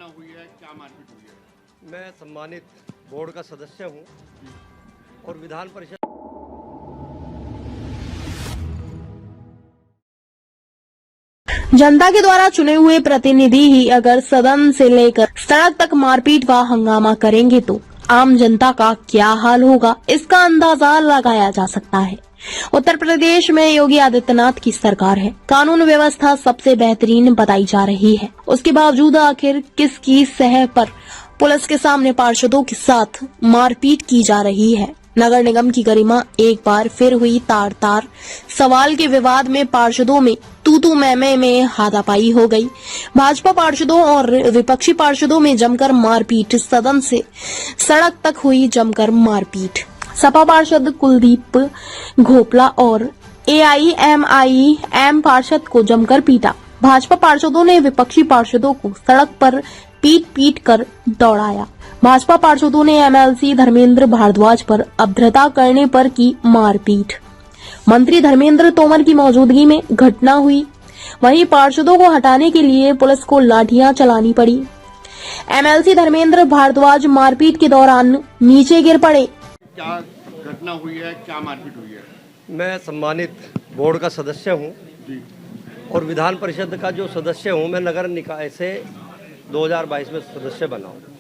हुई है, क्या मारपीट हुई है? मैं सम्मानित बोर्ड का सदस्य हूं और विधान परिषद जनता के द्वारा चुने हुए प्रतिनिधि ही अगर सदन से लेकर सड़क तक मारपीट व हंगामा करेंगे तो आम जनता का क्या हाल होगा, इसका अंदाजा लगाया जा सकता है। उत्तर प्रदेश में योगी आदित्यनाथ की सरकार है। कानून व्यवस्था सबसे बेहतरीन बताई जा रही है। उसके बावजूद आखिर किसकी सह पर पुलिस के सामने पार्षदों के साथ मारपीट की जा रही है। नगर निगम की गरिमा एक बार फिर हुई तार-तार। सवाल के विवाद में पार्षदों में तू मैं में हाथापाई हो गई। भाजपा पार्षदों और विपक्षी पार्षदों में जमकर मारपीट। सदन से सड़क तक हुई जमकर मारपीट। सपा पार्षद कुलदीप घोपला और AIMIM पार्षद को जमकर पीटा। भाजपा पार्षदों ने विपक्षी पार्षदों को सड़क पर पीट कर दौड़ाया। भाजपा पार्षदों ने MLC धर्मेंद्र भारद्वाज पर अभद्रता करने पर की मारपीट। मंत्री धर्मेंद्र तोमर की मौजूदगी में घटना हुई। वहीं पार्षदों को हटाने के लिए पुलिस को लाठियां चलानी पड़ी। MLC धर्मेंद्र भारद्वाज मारपीट के दौरान नीचे गिर पड़े। क्या घटना हुई है, क्या मारपीट हुई है? मैं सम्मानित बोर्ड का सदस्य हूं जी। और विधान परिषद का जो सदस्य हूं, मैं नगर निकाय से 2022 में सदस्य बना हूं।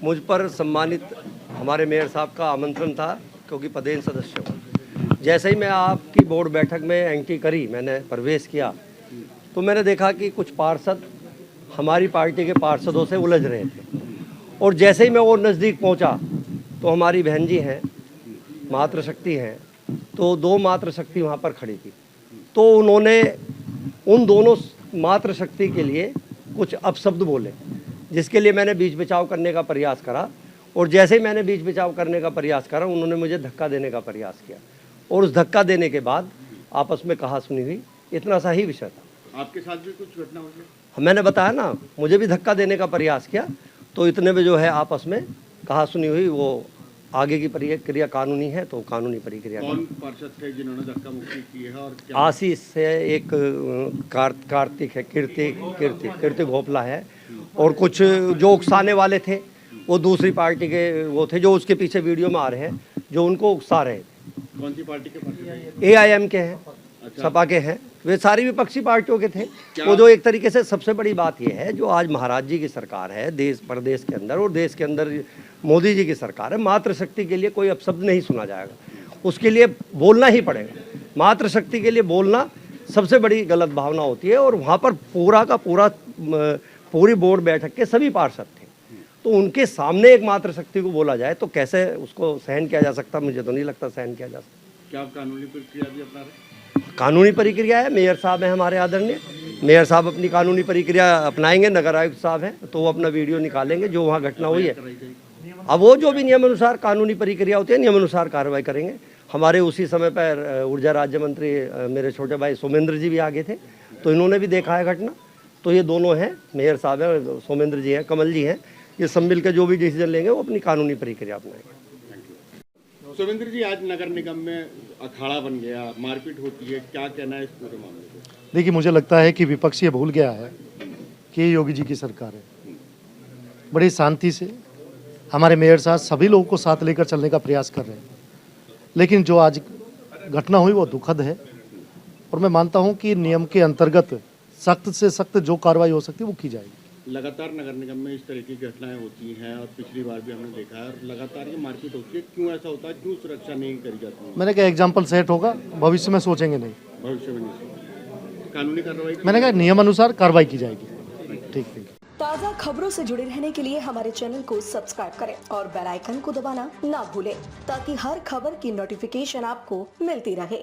मुझ पर सम्मानित हमारे मेयर साहब का आमंत्रण था क्योंकि पदेन सदस्य हूँ। जैसे ही मैं आपकी बोर्ड बैठक में एंट्री करी, मैंने प्रवेश किया तो मैंने देखा कि कुछ पार्षद हमारी पार्टी के पार्षदों से उलझ रहे थे और जैसे ही मैं वो नज़दीक पहुँचा तो हमारी बहन जी हैं, मातृशक्ति हैं, तो 2 मातृशक्ति वहाँ पर खड़ी थी। तो उन्होंने उन दोनों मातृशक्ति के लिए कुछ अपशब्द बोले, जिसके लिए मैंने बीच बचाव करने का प्रयास करा और जैसे ही मैंने बीच बचाव करने का प्रयास करा, उन्होंने मुझे धक्का देने का प्रयास किया और उस धक्का देने के बाद आपस में कहा सुनी हुई। इतना सा ही विषय था। आपके साथ भी कुछ घटना हुई है? मैंने बताया ना, मुझे भी धक्का देने का प्रयास किया तो इतने में जो है आपस में कहा सुनी हुई। वो आगे की प्रक्रिया कानूनी है तो कानूनी प्रक्रिया। कौन पार्षद थे जिन्होंने धक्का मुक्की की है और क्या? आशीष से एक कार्तिक है, कीर्ति घोपला है और कुछ जो उकसाने वाले थे वो दूसरी पार्टी के वो थे जो उसके पीछे वीडियो में आ रहे हैं, जो उनको उकसा रहे थे। कौन सी पार्टी के पार्षद? AIM के हैं। अच्छा। सपा के हैं। वे सारी विपक्षी पार्टियों के थे। वो जो एक तरीके से सबसे बड़ी बात यह है, जो आज महाराज जी की सरकार है देश प्रदेश के अंदर और देश के अंदर मोदी जी की सरकार है, मातृशक्ति के लिए कोई अपशब्द नहीं सुना जाएगा। उसके लिए बोलना ही पड़ेगा। मातृशक्ति के लिए बोलना सबसे बड़ी गलत भावना होती है और वहाँ पर पूरी बोर्ड बैठक के सभी पार्षद थे, तो उनके सामने एक मातृशक्ति को बोला जाए तो कैसे उसको सहन किया जा सकता? मुझे तो नहीं लगता सहन किया जा सकता। क्या आप कानूनी प्रक्रिया भी अपना रहे? कानूनी प्रक्रिया है। मेयर साहब हैं हमारे आदरणीय, मेयर साहब अपनी कानूनी प्रक्रिया अपनाएंगे। नगर आयुक्त साहब हैं तो वो अपना वीडियो निकालेंगे जो वहाँ घटना हुई है। अब वो जो भी नियम अनुसार कानूनी प्रक्रिया होती है, नियम अनुसार कार्रवाई करेंगे। हमारे उसी समय पर ऊर्जा राज्य मंत्री मेरे छोटे भाई सोमेंद्र जी भी आगे थे, तो इन्होंने भी देखा है घटना। तो ये दोनों हैं, मेयर साहब हैं, सोमेंद्र जी हैं, कमल जी हैं, ये सब मिल के जो भी डिसीजन लेंगे वो अपनी कानूनी प्रक्रिया अपनाएंगे। सुरेंद्र जी, आज नगर निगम में अखाड़ा बन गया, मारपीट होती है, क्या कहना है इस पूरे मामले में? देखिए, मुझे लगता है कि विपक्ष ये भूल गया है कि ये योगी जी की सरकार है। बड़ी शांति से हमारे मेयर साहब सभी लोगों को साथ लेकर चलने का प्रयास कर रहे हैं, लेकिन जो आज घटना हुई वो दुखद है और मैं मानता हूं कि नियम के अंतर्गत सख्त से सख्त जो कार्रवाई हो सकती है वो की जाएगी। लगातार नगर निगम में इस तरीके की घटनाएं होती हैं और पिछली बार भी हमने देखा है और लगातार ये मारपीट होती है। क्यों ऐसा होता है? क्यों सुरक्षा नहीं करी जाती है? मैंने कहा एग्जाम्पल सेट होगा, भविष्य में सोचेंगे नहीं। भविष्य में नहीं कानूनी कार्रवाई? मैंने कहा नियम अनुसार कार्रवाई की जाएगी। ठीक। ताज़ा खबरों से जुड़े रहने के लिए हमारे चैनल को सब्सक्राइब करें और बेल आइकन को दबाना ना भूलें ताकि हर खबर की नोटिफिकेशन आपको मिलती रहे।